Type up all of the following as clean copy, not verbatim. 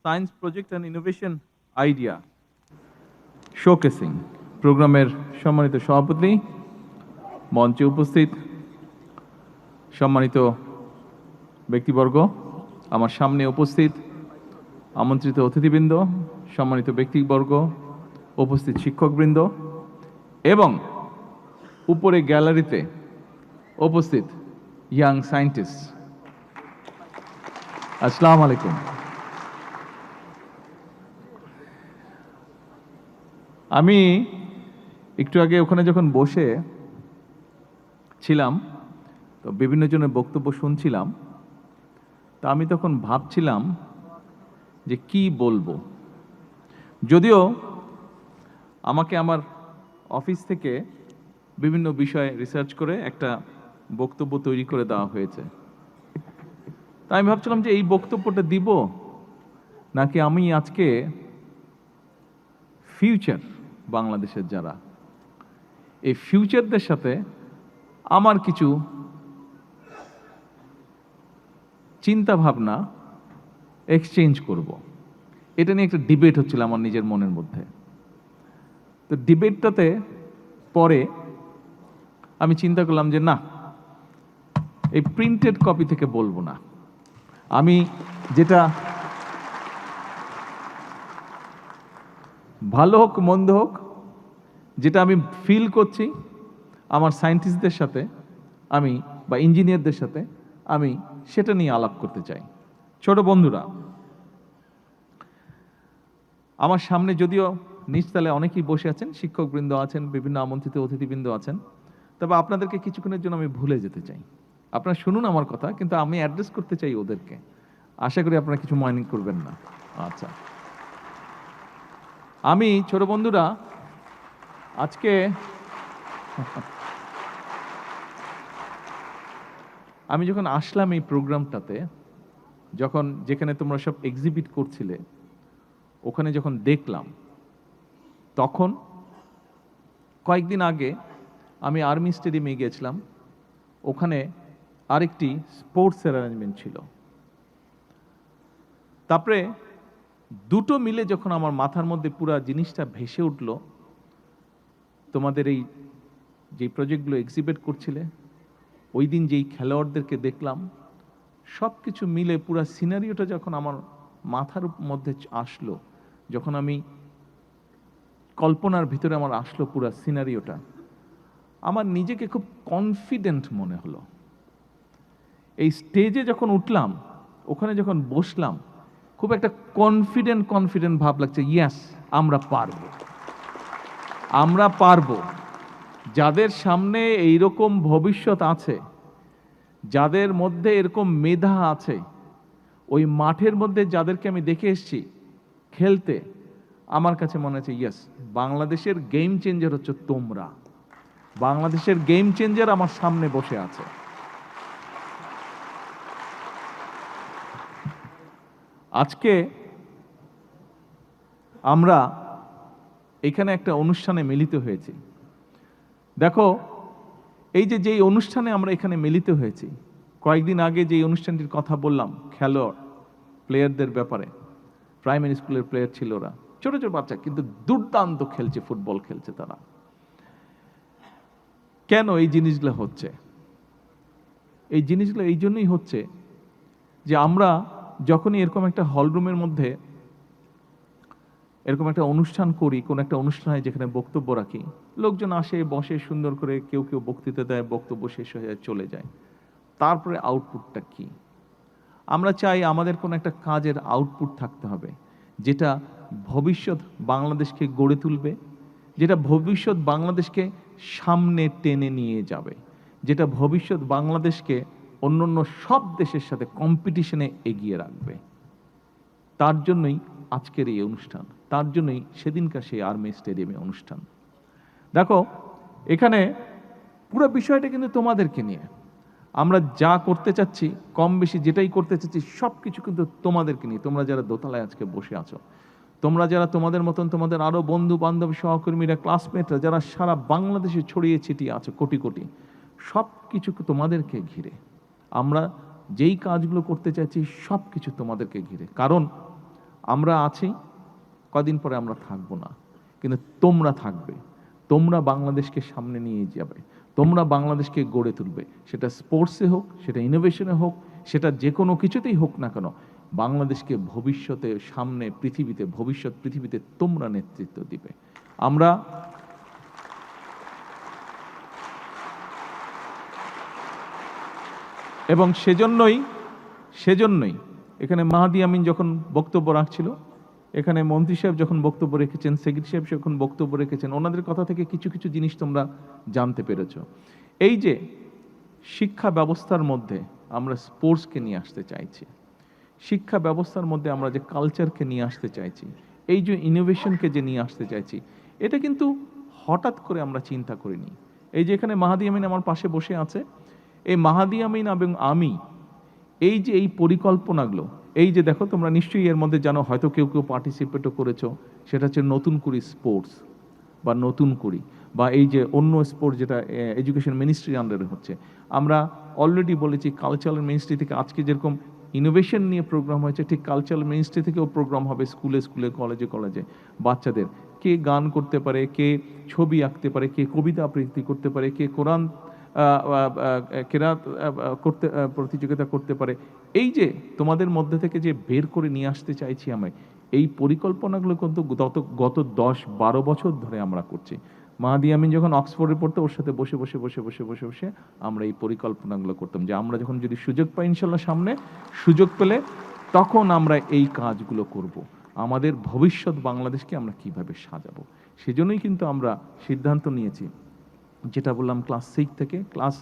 Science project and innovation idea showcasing প্রোগ্রামের সম্মানিত সভাপতি, মঞ্চে উপস্থিত সম্মানিত ব্যক্তিবর্গ, আমার সামনে উপস্থিত আমন্ত্রিত অতিথিবৃন্দ, সম্মানিত ব্যক্তিবর্গ, উপস্থিত শিক্ষকবৃন্দ এবং উপরে গ্যালারিতে উপস্থিত ইয়াং সায়েন্টিস্ট, আসসালামু আলাইকুম। আমি একটু আগে ওখানে যখন বসে ছিলাম তো বিভিন্ন জনের বক্তব্য শুনছিলাম, তা আমি তখন ভাবছিলাম যে কি বলবো। যদিও আমাকে আমার অফিস থেকে বিভিন্ন বিষয়ে রিসার্চ করে একটা বক্তব্য তৈরি করে দেওয়া হয়েছে, তা আমি ভাবছিলাম যে এই বক্তব্যটা দিব নাকি আমি আজকে ফিউচার বাংলাদেশের যারা এই ফিউচারদের সাথে আমার কিছু চিন্তা ভাবনা এক্সচেঞ্জ করব। এটা নিয়ে একটা ডিবেট হচ্ছিল আমার নিজের মনের মধ্যে। তো ডিবেটটাতে পরে আমি চিন্তা করলাম যে না, এই প্রিন্টেড কপি থেকে বলবো না। আমি যেটা ভালো হোক মন্দ হোক, যেটা আমি ফিল করছি আমার সায়েন্টিস্টদের সাথে আমি বা ইঞ্জিনিয়ারদের সাথে আমি সেটা নিয়ে আলাপ করতে চাই। ছোট বন্ধুরা, আমার সামনে যদিও নিচতলায় অনেকেই বসে আছেন, শিক্ষকবৃন্দ আছেন, বিভিন্ন আমন্ত্রিত অতিথিবৃন্দ আছেন, তবে আপনাদেরকে কিছুক্ষণের জন্য আমি ভুলে যেতে চাই। আপনারা শুনুন আমার কথা, কিন্তু আমি অ্যাড্রেস করতে চাই ওদেরকে। আশা করি আপনারা কিছু মাইন্ড করবেন না। আচ্ছা, আমি ছোট বন্ধুরা আজকে আমি যখন আসলাম এই প্রোগ্রামটাতে, যখন যেখানে তোমরা সব এক্সিবিট করছিলে ওখানে যখন দেখলাম, তখন কয়েকদিন আগে আমি আর্মি স্টেডিয়ামে গিয়েছিলাম। ওখানে আরেকটি স্পোর্টসের অ্যারেঞ্জমেন্ট ছিল। তারপরে দুটো মিলে যখন আমার মাথার মধ্যে পুরো জিনিসটা ভেসে উঠল, তোমাদের এই যে প্রজেক্টগুলো এক্সিবিট করছিলে, ওই দিন যেই খেলোয়াড়দেরকে দেখলাম, সব কিছু মিলে পুরো সিনারিওটা যখন আমার মাথার মধ্যে আসলো, যখন আমি কল্পনার ভিতরে আমার আসলো পুরো সিনারিওটা, আমার নিজেকে খুব কনফিডেন্ট মনে হলো। এই স্টেজে যখন উঠলাম, ওখানে যখন বসলাম, খুব একটা কনফিডেন্ট ভাব লাগছে। ইয়েস, আমরা পারবো, আমরা পারবো। যাদের সামনে এইরকম ভবিষ্যৎ আছে, যাদের মধ্যে এরকম মেধা আছে, ওই মাঠের মধ্যে যাদেরকে আমি দেখে এসেছি খেলতে, আমার কাছে মনে হচ্ছে ইয়েস, বাংলাদেশের গেম চেঞ্জার হচ্ছে তোমরা। বাংলাদেশের গেম চেঞ্জার আমার সামনে বসে আছে। আজকে আমরা এখানে একটা অনুষ্ঠানে মিলিত হয়েছি। দেখো, এই যে যেই অনুষ্ঠানে আমরা এখানে মিলিত হয়েছি, কয়েকদিন আগে যে অনুষ্ঠানটির কথা বললাম খেলোয়াড় প্লেয়ারদের ব্যাপারে, প্রাইমারি স্কুলের প্লেয়ার ছিল ওরা, ছোট ছোট বাচ্চা, কিন্তু দুর্দান্ত খেলছে, ফুটবল খেলছে তারা। কেন এই জিনিসগুলো হচ্ছে? এই জিনিসগুলো এই জন্যই হচ্ছে যে আমরা যখনই এরকম একটা হলরুমের মধ্যে এরকম একটা অনুষ্ঠান করি, কোন একটা অনুষ্ঠানে যেখানে বক্তব্য রাখি, লোকজন আসে বসে সুন্দর করে, কেউ কেউ বক্তৃতা দেয়, বক্তব্য শেষ হয়ে চলে যায়। তারপরে আউটপুটটা কি? আমরা চাই আমাদের কোনো একটা কাজের আউটপুট থাকতে হবে, যেটা ভবিষ্যৎ বাংলাদেশকে গড়ে তুলবে, যেটা ভবিষ্যৎ বাংলাদেশকে সামনে টেনে নিয়ে যাবে, যেটা ভবিষ্যৎ বাংলাদেশকে অন্যান্য সব দেশের সাথে কম্পিটিশনে এগিয়ে রাখবে। তার জন্যই আজকের এই অনুষ্ঠান, তার জন্যই সেদিনকার সেই আর্মি স্টেডিয়ামে অনুষ্ঠান। দেখো, এখানে পুরো বিষয়টা কিন্তু তোমাদেরকে নিয়ে। আমরা যা করতে চাচ্ছি, কম বেশি যেটাই করতে চাচ্ছি, সব কিছু কিন্তু তোমাদেরকে নিয়ে। তোমরা যারা দোতলায় আজকে বসে আছো, তোমরা যারা তোমাদের মতন তোমাদের আরো বন্ধু বান্ধব সহকর্মীরা, ক্লাসমেটরা যারা সারা বাংলাদেশে ছড়িয়ে ছিটিয়ে আছো কোটি কোটি, সব কিছু তোমাদেরকে ঘিরে। আমরা যেই কাজগুলো করতে চাইছি সব কিছু তোমাদেরকে ঘিরে। কারণ আমরা আছি, কদিন পরে আমরা থাকবো না, কিন্তু তোমরা থাকবে, তোমরা বাংলাদেশকে সামনে নিয়ে যাবে, তোমরা বাংলাদেশকে গড়ে তুলবে, সেটা স্পোর্টসে হোক, সেটা ইনোভেশনে হোক, সেটা যে কোনো কিছুতেই হোক না কেন, বাংলাদেশকে ভবিষ্যতে সামনে পৃথিবীতে, ভবিষ্যৎ পৃথিবীতে তোমরা নেতৃত্ব দিবে। আমরা এবং সেজন্যই এখানে মাহাদি আমিন যখন বক্তব্য রাখছিল, এখানে মন্ত্রী সাহেব যখন বক্তব্য রেখেছেন, সেক্রেটারি সাহেব যখন বক্তব্য রেখেছেন, ওনাদের কথা থেকে কিছু কিছু জিনিস তোমরা জানতে পেরেছ। এই যে শিক্ষা ব্যবস্থার মধ্যে আমরা স্পোর্টসকে নিয়ে আসতে চাইছি, শিক্ষা ব্যবস্থার মধ্যে আমরা যে কালচারকে নিয়ে আসতে চাইছি, এই যে ইনোভেশনকে যে নিয়ে আসতে চাইছি, এটা কিন্তু হঠাৎ করে আমরা চিন্তা করিনি। এই যে এখানে মাহাদি আমিন আমার পাশে বসে আছে, এই মাহাদি আমিন এবং আমি এই যে এই পরিকল্পনাগুলো, এই যে দেখো তোমরা নিশ্চয়ই এর মধ্যে জানো, হয়তো কেউ কেউ পার্টিসিপেটও করেছো, সেটা হচ্ছে নতুন করি স্পোর্টস বা নতুন করি, বা এই যে অন্য স্পোর্টস যেটা এডুকেশন মিনিস্ট্রির আন্ডারে হচ্ছে। আমরা অলরেডি বলেছি কালচারাল মিনিস্ট্রি থেকে আজকে যেরকম ইনোভেশন নিয়ে প্রোগ্রাম হয়েছে, ঠিক কালচারাল মিনিস্ট্রি থেকেও প্রোগ্রাম হবে স্কুলে স্কুলে, কলেজে কলেজে। বাচ্চাদের কে গান করতে পারে, কে ছবি আঁকতে পারে, কে কবিতা আবৃত্তি করতে পারে, কে কোরআন কেরাত করতে প্রতিযোগিতা করতে পারে। এই যে তোমাদের মধ্যে থেকে যে বের করে নিয়ে আসতে চাইছি আমি, এই পরিকল্পনাগুলো কিন্তু গত 10-12 বছর ধরে আমরা করছি। মাহাদি আমিন যখন অক্সফোর্ডে পড়তো, ওর সাথে বসে বসে বসে বসে বসে বসে আমরা এই পরিকল্পনাগুলো করতাম, যে আমরা যখন যদি সুযোগ পাই ইনশাল্লাহ, সামনে সুযোগ পেলে তখন আমরা এই কাজগুলো করব। আমাদের ভবিষ্যৎ বাংলাদেশকে আমরা কিভাবে সাজাবো, সেজন্যই কিন্তু আমরা সিদ্ধান্ত নিয়েছি, যেটা বললাম ক্লাস 6 থেকে ক্লাস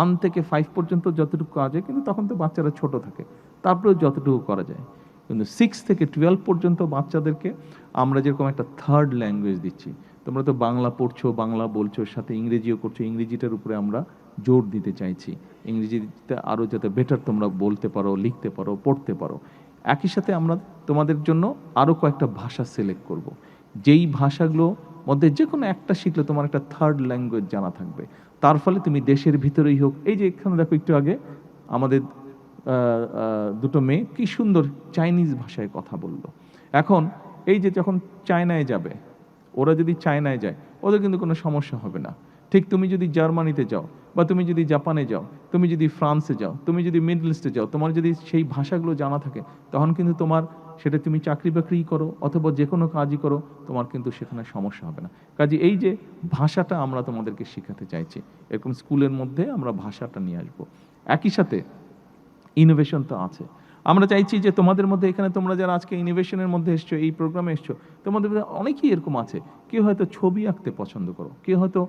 1 থেকে 5 পর্যন্ত যতটুকু কাজ হয়, কিন্তু তখন তো বাচ্চারা ছোট থাকে, তারপরে যতটুকু করা যায়। কিন্তু 6 থেকে 12 পর্যন্ত বাচ্চাদেরকে আমরা যেরকম একটা থার্ড ল্যাঙ্গুয়েজ দিচ্ছি, তোমরা তো বাংলা পড়ছো, বাংলা বলছো, সাথে ইংরেজিও করছো, ইংরেজিটার উপরে আমরা জোর দিতে চাইছি, ইংরেজিতে আরও যাতে বেটার তোমরা বলতে পারো, লিখতে পারো, পড়তে পারো। একই সাথে আমরা তোমাদের জন্য আরও কয়েকটা ভাষা সিলেক্ট করব, যেই ভাষাগুলো মধ্যে যে কোনো একটা শিখলে তোমার একটা থার্ড ল্যাঙ্গুয়েজ জানা থাকবে, তার ফলে তুমি দেশের ভিতরেই হোক। এই যে এখানে দেখো, একটু আগে আমাদের দুটো মেয়ে কি সুন্দর চাইনিজ ভাষায় কথা বলল। এখন এই যে যখন চায়নায় যাবে, ওরা যদি চায়নায় যায়, ওদের কিন্তু কোনো সমস্যা হবে না। ঠিক তুমি যদি জার্মানিতে যাও, বা তুমি যদি জাপানে যাও, তুমি যদি ফ্রান্সে যাও, তুমি যদি মিডল ইস্টে যাও, তোমার যদি সেই ভাষাগুলো জানা থাকে, তখন কিন্তু তোমার, সেটা তুমি চাকরি বাকরিই করো অথবা যে কোনো কাজই করো, তোমার কিন্তু সেখানে সমস্যা হবে না। কাজে এই যে ভাষাটা আমরা তোমাদেরকে শেখাতে চাইছি, এরকম স্কুলের মধ্যে আমরা ভাষাটা নিয়ে আসবো। একই সাথে ইনোভেশন তো আছে। আমরা চাইছি যে তোমাদের মধ্যে, এখানে তোমরা যারা আজকে ইনোভেশনের মধ্যে এসছো, এই প্রোগ্রামে এসছো, তোমাদের মধ্যে অনেকেই এরকম আছে, কেউ হয়তো ছবি আঁকতে পছন্দ করো, কেউ হয়তো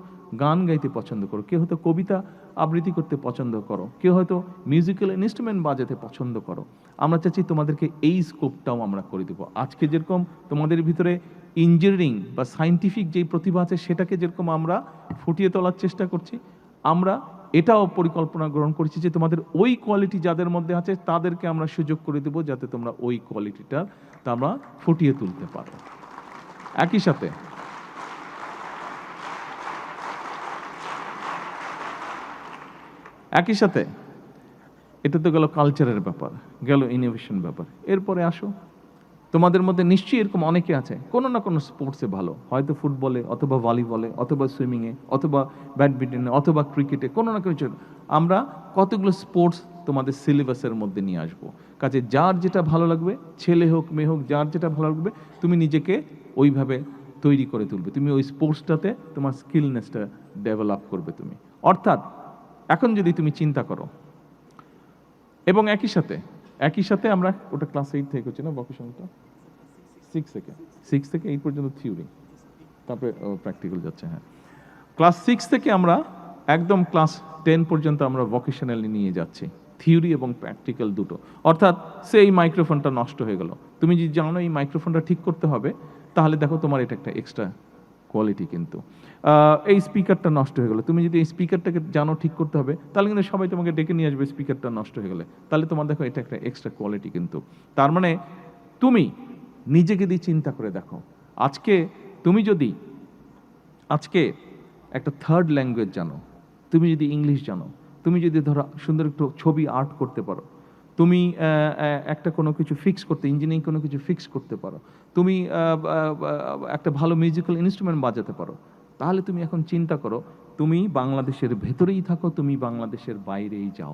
গান গাইতে পছন্দ করো, কেউ হয়তো কবিতা আবৃত্তি করতে পছন্দ করো, কেউ হয়তো মিউজিক্যাল ইনস্ট্রুমেন্ট বাজাতে পছন্দ করো। আমরা চাচ্ছি তোমাদেরকে এই স্কোপটাও আমরা করে দেবো। আজকে যেরকম তোমাদের ভিতরে ইঞ্জিনিয়ারিং বা সায়েন্টিফিক যেই প্রতিভা আছে, সেটাকে যেরকম আমরা ফুটিয়ে তোলার চেষ্টা করছি, আমরা এটাও পরিকল্পনা গ্রহণ করেছি যে তোমাদের ওই কোয়ালিটি যাদের মধ্যে আছে, তাদেরকে আমরা সুযোগ করে দেবো, যাতে তোমরা ওই কোয়ালিটিটা তোমরা ফুটিয়ে তুলতে পারো। একই সাথে এটা তো গেল কালচারের ব্যাপার, গেল ইনোভেশন ব্যাপার। এরপরে আসো, তোমাদের মধ্যে নিশ্চয়ই এরকম অনেকে আছে কোনো না কোনো স্পোর্টসে ভালো, হয়তো ফুটবলে অথবা ভলিবলে অথবা সুইমিংয়ে অথবা ব্যাডমিন্টনে অথবা ক্রিকেটে, কোনো না কিছু। আমরা কতগুলো স্পোর্টস তোমাদের সিলেবাসের মধ্যে নিয়ে আসবো। কাজে যার যেটা ভালো লাগবে, ছেলে হোক মেয়ে হোক, যার যেটা ভালো লাগবে, তুমি নিজেকে ওইভাবে তৈরি করে তুলবে, তুমি ওই স্পোর্টসটাতে তোমার স্কিলনেসটা ডেভেলপ করবে তুমি। অর্থাৎ এখন যদি তুমি চিন্তা করো, এবং একই সাথে আমরা ওটা ক্লাস 8 থেকে হচ্ছে না ভোকেশনটা, 6 থেকে 8 পর্যন্ত থিওরি, তারপরে প্র্যাকটিক্যাল যাচ্ছে। হ্যাঁ, ক্লাস 6 থেকে আমরা একদম ক্লাস 10 পর্যন্ত আমরা ভোকেশনালি নিয়ে যাচ্ছি, থিওরি এবং প্র্যাকটিক্যাল দুটো। অর্থাৎ সেই মাইক্রোফোনটা নষ্ট হয়ে গেল, তুমি যদি জানো এই মাইক্রোফোনটা ঠিক করতে হবে, তাহলে দেখো তোমার এটা একটা এক্সট্রা কোয়ালিটি। কিন্তু এই স্পিকারটা নষ্ট হয়ে গেলো, তুমি যদি এই স্পিকারটাকে জানো ঠিক করতে হবে, তাহলে কিন্তু সবাই তোমাকে ডেকে নিয়ে আসবে স্পিকারটা নষ্ট হয়ে গেলে, তাহলে তোমার দেখো এটা একটা এক্সট্রা কোয়ালিটি। কিন্তু তার মানে তুমি নিজেকে দিয়ে চিন্তা করে দেখো, তুমি যদি আজকে একটা থার্ড ল্যাঙ্গুয়েজ জানো, তুমি যদি ইংলিশ জানো, তুমি যদি ধরো সুন্দর একটু ছবি আর্ট করতে পারো, তুমি একটা কোনো কিছু ফিক্স করতে, ইঞ্জিনিয়ারিং কোনো কিছু ফিক্স করতে পারো, তুমি একটা ভালো মিউজিক্যাল ইনস্ট্রুমেন্ট বাজাতে পারো, তাহলে তুমি এখন চিন্তা করো, তুমি বাংলাদেশের ভেতরেই থাকো, তুমি বাংলাদেশের বাইরেই যাও,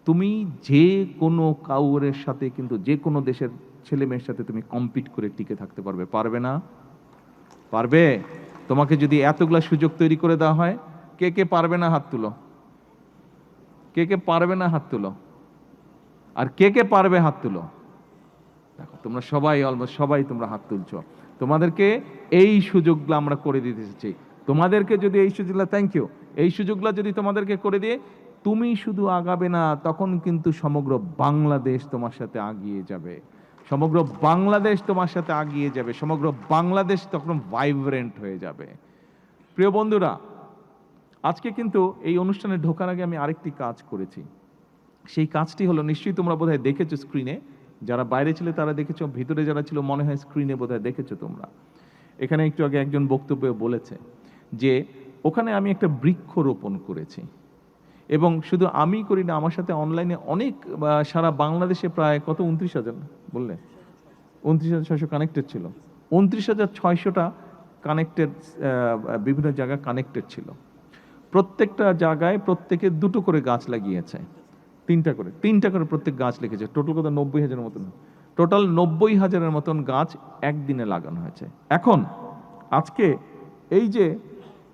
তুমি যে কোনো কাউরের সাথে কিন্তু যে কোনো দেশের ছেলে মেয়ের সাথে তুমি কম্পিট করে টিকে থাকতে পারবে, পারবে না? পারবে? তোমাকে যদি এতগুলা সুযোগ তৈরি করে দেওয়া হয়, কে কে পারবে না হাত তুলো, কে কে পারবে না হাত তুলো, আর কে কে পারবে হাত তুলো। দেখো তোমরা সবাই, অলমোস্ট সবাই তোমরা হাত তুলছো। তোমাদেরকে এই সুযোগগুলো আমরা করে দিতে চাই। তোমাদেরকে যদি এই সুযোগগুলো, থ্যাংক ইউ, এই সুযোগগুলো যদি তোমাদেরকে করে দিয়ে তুমি শুধু আগাবে না, তখন কিন্তু সমগ্র বাংলাদেশ তোমার সাথে আগিয়ে যাবে, সমগ্র বাংলাদেশ তোমার সাথে আগিয়ে যাবে, সমগ্র বাংলাদেশ তখন ভাইব্রেন্ট হয়ে যাবে। প্রিয় বন্ধুরা, আজকে কিন্তু এই অনুষ্ঠানে ঢোকার আগে আমি আরেকটি কাজ করেছি। সেই কাজটি হলো, নিশ্চয়ই তোমরা বোধহয় দেখেছো স্ক্রিনে, যারা বাইরে ছিল তারা দেখেছো, ভিতরে যারা ছিল মনে হয় স্ক্রিনে বোধহয় দেখেছো তোমরা। এখানে একটু আগে একজন বক্তব্যে বলেছে যে ওখানে আমি একটা বৃক্ষ রোপণ করেছি, এবং শুধু আমি করি না, আমার সাথে অনলাইনে অনেক, সারা বাংলাদেশে প্রায় কত, 29,000 বললে, 29,600 কানেক্টেড ছিল, 29,600টা কানেক্টেড, বিভিন্ন জায়গায় কানেক্টেড ছিল। প্রত্যেকটা জায়গায় প্রত্যেকে 2টো করে গাছ লাগিয়েছে, 3টা করে প্রত্যেক গাছ লিখেছে। টোটাল কত, 90,000 মতন, টোটাল 90,000-এর মতন গাছ একদিনে লাগানো হয়েছে। এখন আজকে এই যে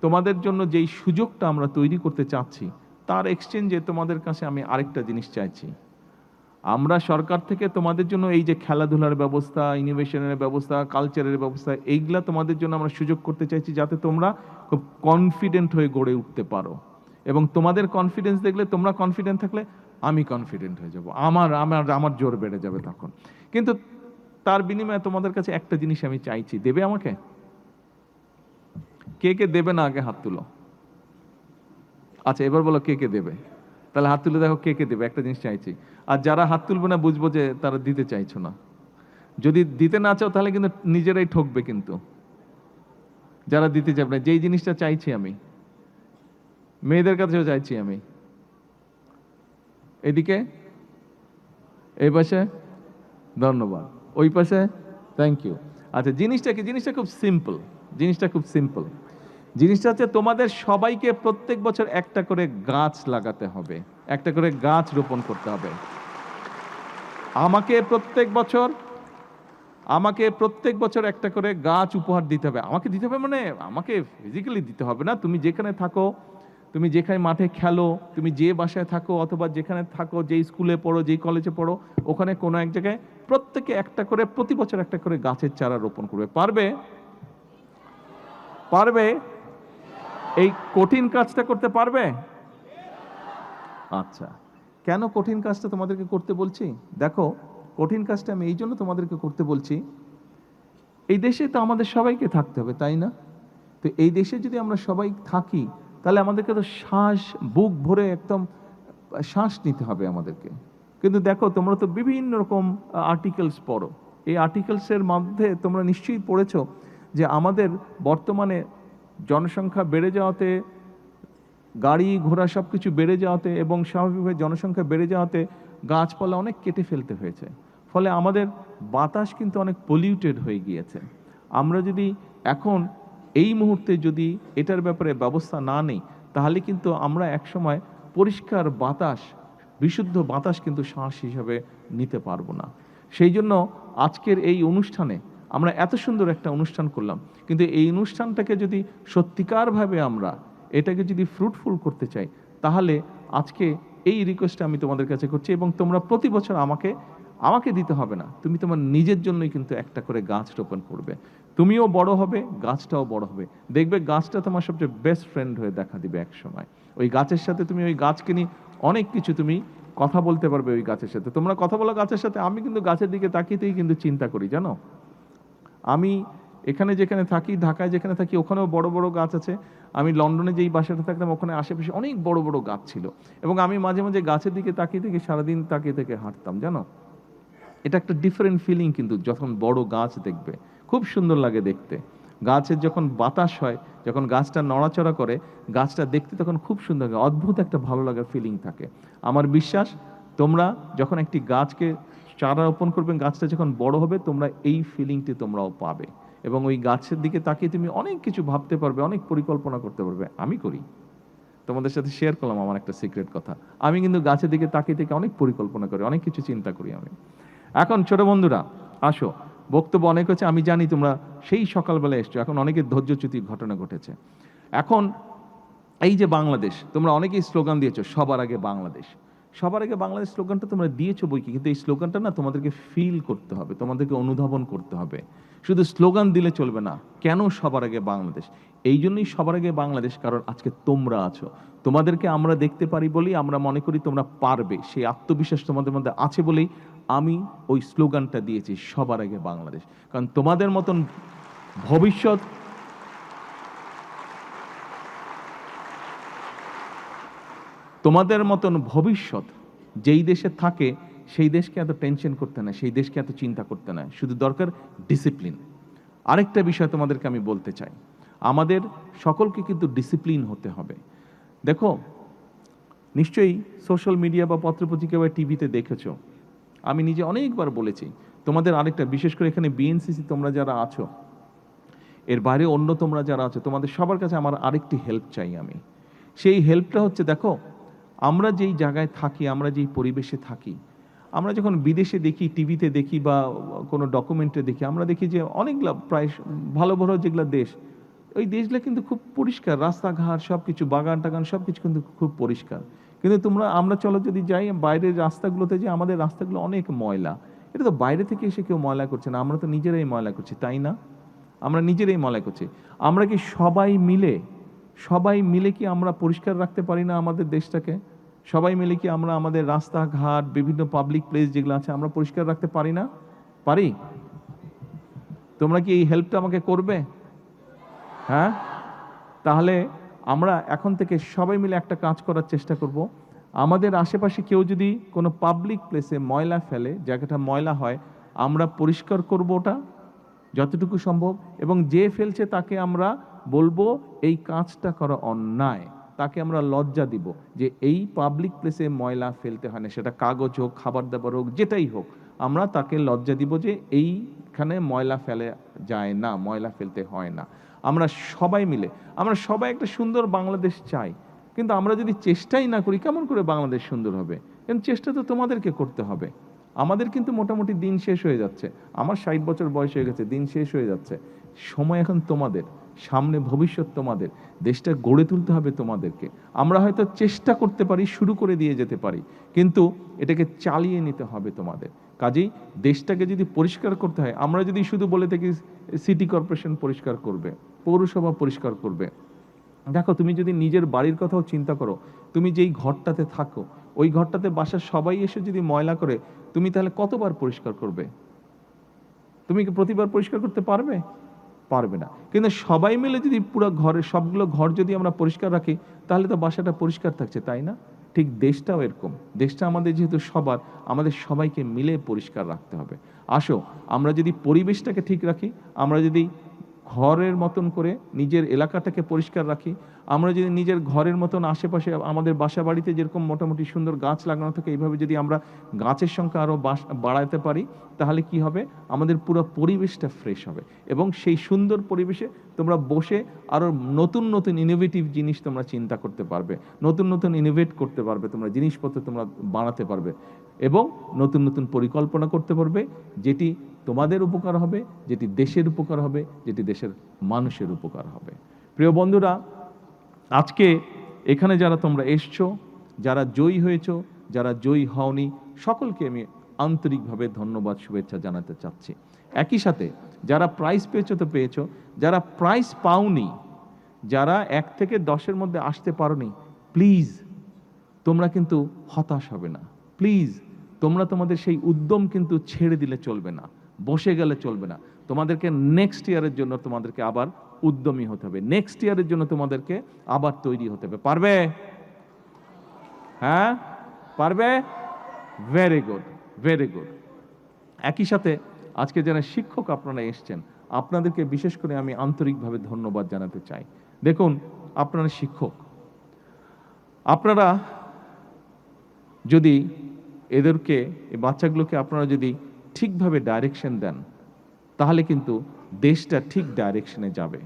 তোমাদের জন্য যেই সুযোগটা আমরা তৈরি করতে চাচ্ছি, তার এক্সচেঞ্জে তোমাদের কাছে আমি আরেকটা জিনিস চাইছি। আমরা সরকার থেকে তোমাদের জন্য এই যে খেলাধুলার ব্যবস্থা, ইনোভেশনের ব্যবস্থা, কালচারের ব্যবস্থা, এইগুলা তোমাদের জন্য আমরা সুযোগ করতে চাইছি, যাতে তোমরা খুব কনফিডেন্ট হয়ে গড়ে উঠতে পারো। এবং তোমাদের কনফিডেন্স দেখলে, তোমরা কনফিডেন্ট থাকলে আমি কনফিডেন্ট হয়ে যাব, আমার আমার আমার জোর বেড়ে যাবে তখন। কিন্তু তার বিনিময়ে তোমাদের কাছে একটা জিনিস আমি চাইছি, দেবে আমাকে? কে কে দেবে না আগে হাত তুলো। আচ্ছা, এবার বলো কে কে দেবে, তাহলে হাত তুলে দেখো কে কে দেবে। একটা জিনিস চাইছি, আর যারা হাত তুলবে না বুঝবো যে তারা দিতে চাইছো না। যদি দিতে না চাও তাহলে কিন্তু নিজেরাই ঠকবে, কিন্তু যারা দিতে চাবে না, যেই জিনিসটা চাইছি আমি, মেয়েদের কাছেও চাইছি আমি। এদিকে, এই পাশে, ধন্যবাদ, ওই পাশে, থ্যাংক ইউ। আচ্ছা, জিনিসটা কি? জিনিসটা খুব সিম্পল, জিনিসটা খুব সিম্পল। জিনিসটা হচ্ছে তোমাদের সবাইকে প্রত্যেক বছর একটা করে গাছ লাগাতে হবে, একটা করে গাছ রোপণ করতে হবে। আমাকে প্রত্যেক বছর একটা করে গাছ উপহার দিতে হবে। আমাকে দিতে হবে মানে আমাকে ফিজিক্যালি দিতে হবে না। তুমি যেখানে থাকো, তুমি যেখানে মাঠে খেলো, তুমি যে বাসায় থাকো, অথবা যেখানে থাকো, যেই স্কুলে পড়ো, যেই কলেজে পড়ো, ওখানে কোনো এক জায়গায় প্রত্যেকে একটা করে, প্রতি বছর একটা করে গাছের চারা রোপণ করবে। পারবে? পারবে? এই কঠিন কাজটা করতে পারবে? আচ্ছা, কেন কঠিন কাজটা তোমাদেরকে করতে বলছি? দেখো, কঠিন কাজটা আমি এই জন্য তোমাদেরকে করতে বলছি, এই দেশে তো আমাদের সবাইকে থাকতে হবে, তাই না? তো এই দেশে যদি আমরা সবাই থাকি, তাহলে আমাদেরকে তো বুক ভরে একদম শ্বাস নিতে হবে আমাদেরকে। কিন্তু দেখো, তোমরা তো বিভিন্ন রকম আর্টিকেলস পড়ো, এই আর্টিকেলসের মধ্যে তোমরা নিশ্চয়ই পড়েছো যে আমাদের বর্তমানে জনসংখ্যা বেড়ে যাওয়াতে, গাড়ি ঘোড়া সব কিছু বেড়ে যাওয়াতে, এবং স্বাভাবিকভাবে জনসংখ্যা বেড়ে যাওয়াতে গাছপালা অনেক কেটে ফেলতে হয়েছে। ফলে আমাদের বাতাস কিন্তু অনেক পলিউটেড হয়ে গিয়েছে। আমরা যদি এখন এই মুহূর্তে যদি এটার ব্যাপারে ব্যবস্থা না নিই, তাহলে কিন্তু আমরা একসময় পরিষ্কার বাতাস, বিশুদ্ধ বাতাস কিন্তু শ্বাস হিসাবে নিতে পারবো না। সেই জন্য আজকের এই অনুষ্ঠানে আমরা এত সুন্দর একটা অনুষ্ঠান করলাম, কিন্তু এই অনুষ্ঠানটাকে যদি সত্যিকারভাবে আমরা এটাকে যদি ফ্রুটফুল করতে চাই, তাহলে আজকে এই রিকোয়েস্টটা আমি তোমাদের কাছে করছি। এবং তোমরা প্রতি বছর আমাকে দিতে হবে না, তুমি তোমার নিজের জন্যই কিন্তু একটা করে গাছ রোপণ করবে। তুমিও বড় হবে, গাছটাও বড় হবে, দেখবে গাছটা তোমার সবচেয়ে বেস্ট ফ্রেন্ড হয়ে দেখা দিবে এক সময়। ওই গাছের সাথে তুমি, ওই গাছকে নিয়ে অনেক কিছু তুমি কথা বলতে পারবে ওই গাছের সাথে। তোমরা কথা বলো গাছের সাথে। আমি কিন্তু গাছের দিকে তাকিয়েতেই কিন্তু চিন্তা করি, জানো। আমি এখানে যেখানে থাকি, ঢাকায় যেখানে থাকি, ওখানেও বড় বড় গাছ আছে। আমি লন্ডনে যেই বাসাটা থাকতাম, ওখানে আশেপাশে অনেক বড় বড় গাছ ছিল, এবং আমি মাঝে মাঝে গাছের দিকে তাকিয়ে থেকে সারাদিন তাকিয়ে থেকে হাঁটতাম, জানো। এটা একটা ডিফারেন্ট ফিলিং, কিন্তু যখন বড় গাছ দেখবে খুব সুন্দর লাগে দেখতে। গাছের যখন বাতাস হয়, যখন গাছটা নড়াচড়া করে, গাছটা দেখতে তখন খুব সুন্দর লাগে, অদ্ভুত একটা ভালো লাগার ফিলিং থাকে। আমার বিশ্বাস তোমরা যখন একটি গাছকে চারা রোপণ করবে, গাছটা যখন বড় হবে তোমরা এই ফিলিংটি তোমরাও পাবে, এবং ওই গাছের দিকে তাকিয়ে তুমি অনেক কিছু ভাবতে পারবে, অনেক পরিকল্পনা করতে পারবে। আমি করি, তোমাদের সাথে শেয়ার করলাম আমার একটা সিক্রেট কথা। আমি কিন্তু গাছের দিকে তাকিয়ে থেকে অনেক পরিকল্পনা করি, অনেক কিছু চিন্তা করি আমি। এখন ছোট বন্ধুরা আসো, বক্তব্য অনেক হচ্ছে, আমি জানি তোমরা সেই সকালবেলা এসছো, এখন অনেকের ধৈর্যচ্যুতির ঘটনা ঘটেছে। এখন এই যে বাংলাদেশ, তোমরা অনেকেই স্লোগান দিয়েছো সবার আগে বাংলাদেশ। সবার আগে বাংলাদেশ স্লোগানটা তোমরা দিয়েছো বই কি, কিন্তু এই স্লোগানটা না তোমাদেরকে ফিল করতে হবে, তোমাদেরকে অনুধাবন করতে হবে। শুধু স্লোগান দিলে চলবে না। কেন সবার আগে বাংলাদেশ? এই জন্যই সবার আগে বাংলাদেশ, কারণ আজকে তোমরা আছো। তোমাদেরকে আমরা দেখতে পারি বলেই আমরা মনে করি তোমরা পারবে, সেই আত্মবিশ্বাস তোমাদের মধ্যে আছে বলেই আমি ওই স্লোগানটা দিয়েছি, সবার আগে বাংলাদেশ। কারণ তোমাদের মতন ভবিষ্যৎ, তোমাদের মতন ভবিষ্যৎ যেই দেশে থাকে সেই দেশকে এত টেনশন করতে না, সেই দেশকে এত চিন্তা করতে না, শুধু দরকার ডিসিপ্লিন। আরেকটা বিষয় তোমাদেরকে আমি বলতে চাই, আমাদের সকলকে কিন্তু ডিসিপ্লিন হতে হবে। দেখো, নিশ্চয়ই সোশ্যাল মিডিয়া বা পত্রপত্রিকা বা টিভিতে দেখেছো, আমি নিজে অনেকবার বলেছি তোমাদের আরেকটা, বিশেষ করে এখানে বিএনসিসি তোমরা যারা আছো, এর বাইরে অন্য তোমরা যারা আছো, তোমাদের সবার কাছে আমার আরেকটি হেল্প চাই আমি। সেই হেল্পটা হচ্ছে, দেখো আমরা যেই জায়গায় থাকি, আমরা যেই পরিবেশে থাকি, আমরা যখন বিদেশে দেখি, টিভিতে দেখি বা কোনো ডকুমেন্টে দেখি, আমরা দেখি যে অনেকগুলা প্রায় ভালো ভালো যেগুলো দেশ, ওই দেশগুলো কিন্তু খুব পরিষ্কার, রাস্তাঘাট সব কিছু, বাগান টাগান সব কিছু কিন্তু খুব পরিষ্কার। কিন্তু আমরা চলো যদি যাই বাইরের রাস্তাগুলোতে, যে আমাদের রাস্তাগুলো অনেক ময়লা। এটা তো বাইরে থেকে এসে কেউ ময়লা করছে না, আমরা তো নিজেরাই ময়লা করছি, তাই না? আমরা নিজেরাই ময়লা করছি। আমরা কি সবাই মিলে কি আমরা পরিষ্কার রাখতে পারি না আমাদের দেশটাকে? সবাই মিলে কি আমরা আমাদের রাস্তাঘাট, বিভিন্ন পাবলিক প্লেস যেগুলো আছে, আমরা পরিষ্কার রাখতে পারি না? পারি? তোমরা কি এই হেল্পটা আমাকে করবে? হ্যাঁ, তাহলে আমরা এখন থেকে সবাই মিলে একটা কাজ করার চেষ্টা করব। আমাদের আশেপাশে কেউ যদি কোনো পাবলিক প্লেসে ময়লা ফেলে, জায়গাটা ময়লা হয়, আমরা পরিষ্কার করব ওটা যতটুকু সম্ভব, এবং যে ফেলছে তাকে আমরা বলবো এই কাজটা করা অন্যায়, তাকে আমরা লজ্জা দিব যে এই পাবলিক প্লেসে ময়লা ফেলতে হয় না, সেটা কাগজ হোক, খাবার দাবার হোক, যেটাই হোক, আমরা তাকে লজ্জা দিব যে এইখানে ময়লা ফেলে যায় না, ময়লা ফেলতে হয় না। আমরা সবাই একটা সুন্দর বাংলাদেশ চাই, কিন্তু আমরা যদি চেষ্টাই না করি, কেমন করে বাংলাদেশ সুন্দর হবে? কিন্তু চেষ্টা তো তোমাদেরকে করতে হবে। আমাদের কিন্তু মোটামুটি দিন শেষ হয়ে যাচ্ছে, আমার 60 বছর বয়স হয়ে গেছে, দিন শেষ হয়ে যাচ্ছে। সময় এখন তোমাদের, সামনে ভবিষ্যৎ তোমাদের, দেশটা গড়ে তুলতে হবে তোমাদেরকে। আমরা হয়তো চেষ্টা করতে পারি, শুরু করে দিয়ে যেতে পারি, কিন্তু এটাকে চালিয়ে নিতে হবে তোমাদের। কাজেই দেশটাকে যদি পরিষ্কার করতে হয়, আমরা যদি শুধু বলে থাকি সিটি কর্পোরেশন পরিষ্কার করবে, পৌরসভা পরিষ্কার করবে, দেখো তুমি যদি নিজের বাড়ির কথাও চিন্তা করো, তুমি যেই ঘরটাতে থাকো, ওই ঘরটাতে বাসার সবাই এসে যদি ময়লা করে, তুমি তাহলে কতবার পরিষ্কার করবে? তুমি কি প্রতিবার পরিষ্কার করতে পারবে? পারবে না। কিন্তু সবাই মিলে যদি পুরো ঘরের সবগুলো ঘর যদি আমরা পরিষ্কার রাখি, তাহলে তো বাসাটা পরিষ্কার থাকছে, তাই না? ঠিক দেশটাও এরকম, দেশটা আমাদের যেহেতু সবার, আমাদের সবাইকে মিলে পরিষ্কার রাখতে হবে। আসো, আমরা যদি পরিবেশটাকে ঠিক রাখি, আমরা যদি ঘরের মতন করে নিজের এলাকাটাকে পরিষ্কার রাখি, আমরা যদি নিজের ঘরের মতন আশেপাশে আমাদের বাসা বাড়িতে যেরকম মোটামুটি সুন্দর গাছ লাগানো থাকে, এইভাবে যদি আমরা গাছের সংখ্যা আরও বাড়াতে পারি, তাহলে কি হবে? আমাদের পুরো পরিবেশটা ফ্রেশ হবে, এবং সেই সুন্দর পরিবেশে তোমরা বসে আরও নতুন নতুন ইনোভেটিভ জিনিস তোমরা চিন্তা করতে পারবে, নতুন নতুন ইনোভেট করতে পারবে, তোমরা জিনিসপত্র তোমরা বানাতে পারবে, এবং নতুন নতুন পরিকল্পনা করতে পারবে, যেটি তোমাদের উপকার হবে, যেটি দেশের উপকার হবে, যেটি দেশের মানুষের উপকার হবে। প্রিয় বন্ধুরা, আজকে এখানে যারা তোমরা এসছো, যারা জয়ী হয়েছো, যারা জয়ী হওনি, সকলকে আমি আন্তরিকভাবে ধন্যবাদ, শুভেচ্ছা জানাতে চাচ্ছি। একই সাথে যারা প্রাইজ পেয়েছো তো পেয়েছো, যারা প্রাইজ পাওনি, যারা 1 থেকে 10-এর মধ্যে আসতে পারোনি, প্লিজ তোমরা কিন্তু হতাশ হবে না। প্লিজ তোমরা তোমাদের সেই উদ্যম কিন্তু ছেড়ে দিলে চলবে না, বসে গেলে চলবে না। তোমাদেরকে নেক্সট ইয়ারের জন্য তোমাদেরকে আবার উদ্যমী হতে হবে, নেক্সট ইয়ারের জন্য তোমাদেরকে আবার তৈরি হতে হবে। পারবে? হ্যাঁ, পারবে? Very good, very good. একই সাথে আজকে যারা শিক্ষক আপনারা এসছেন, আপনাদেরকে বিশেষ করে আমি আন্তরিকভাবে ধন্যবাদ জানাতে চাই। দেখুন, আপনারা শিক্ষক, আপনারা যদি এদেরকে, এই বাচ্চাগুলোকে আপনারা যদি ঠিকভাবে ডাইরেকশন দেন, তাহলে কিন্তু দেশটা ঠিক ডাইরেকশনে যাবে।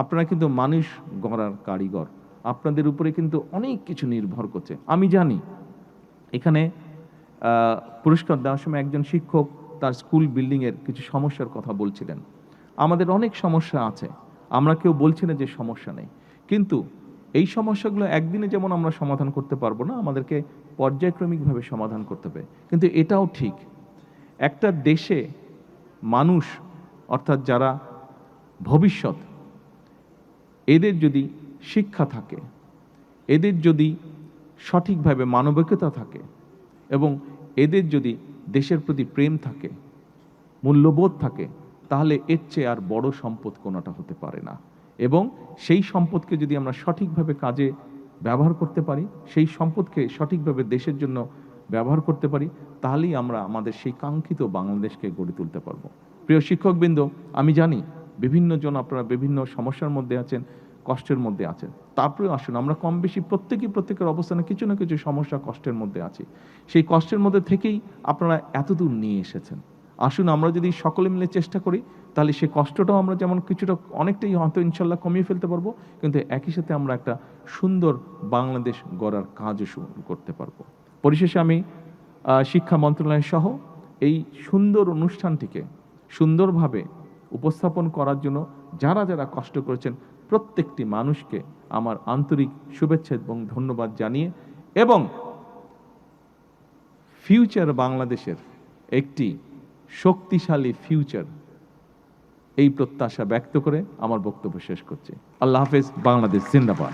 আপনারা কিন্তু মানুষ গড়ার কারিগর, আপনাদের উপরে কিন্তু অনেক কিছু নির্ভর করছে। আমি জানি এখানে পুরস্কার দেওয়ার সময় একজন শিক্ষক তার স্কুল বিল্ডিংয়ের কিছু সমস্যার কথা বলছিলেন। আমাদের অনেক সমস্যা আছে, আমরা কেউ বলছি না যে সমস্যা নেই, কিন্তু এই সমস্যাগুলো একদিনে যেমন আমরা সমাধান করতে পারবো না, আমাদেরকে পর্যায়ক্রমিকভাবে সমাধান করতে হবে। কিন্তু এটাও ঠিক, একটা দেশে মানুষ অর্থাৎ যারা ভবিষ্যৎ, এদের যদি শিক্ষা থাকে, এদের যদি সঠিকভাবে মানবিকতা থাকে এবং এদের যদি দেশের প্রতি প্রেম থাকে, মূল্যবোধ থাকে, তাহলে এর চেয়ে আর বড় সম্পদ কোনোটা হতে পারে না। এবং সেই সম্পদকে যদি আমরা সঠিকভাবে কাজে ব্যবহার করতে পারি, সেই সম্পদকে সঠিকভাবে দেশের জন্য ব্যবহার করতে পারি, তাহলেই আমরা আমাদের সেই কাঙ্ক্ষিত বাংলাদেশকে গড়ে তুলতে পারবো। প্রিয় শিক্ষকবৃন্দ, আমি জানি বিভিন্ন জন আপনারা বিভিন্ন সমস্যার মধ্যে আছেন, কষ্টের মধ্যে আছেন। তারপরেও আসুন, আমরা কম বেশি প্রত্যেকেই প্রত্যেকের অবস্থানে কিছু না কিছু সমস্যা, কষ্টের মধ্যে আছি। সেই কষ্টের মধ্যে থেকেই আপনারা এতদূর নিয়ে এসেছেন। আসুন আমরা যদি সকলে মিলে চেষ্টা করি, তাহলে সেই কষ্টটাও আমরা যেমন কিছুটা অনেকটাই হয়তো ইনশাল্লাহ কমিয়ে ফেলতে পারবো, কিন্তু একই সাথে আমরা একটা সুন্দর বাংলাদেশ গড়ার কাজও শুরু করতে পারবো। পরিশেষে আমি শিক্ষা মন্ত্রণালয় সহ এই সুন্দর অনুষ্ঠানটিকে সুন্দরভাবে উপস্থাপন করার জন্য যারা যারা কষ্ট করেছেন, প্রত্যেকটি মানুষকে আমার আন্তরিক শুভেচ্ছা এবং ধন্যবাদ জানিয়ে, এবং ফিউচার বাংলাদেশের একটি শক্তিশালী ফিউচার, এই প্রত্যাশা ব্যক্ত করে আমার বক্তব্য শেষ করছি। আল্লাহ হাফেজ। বাংলাদেশ জিন্দাবাদ।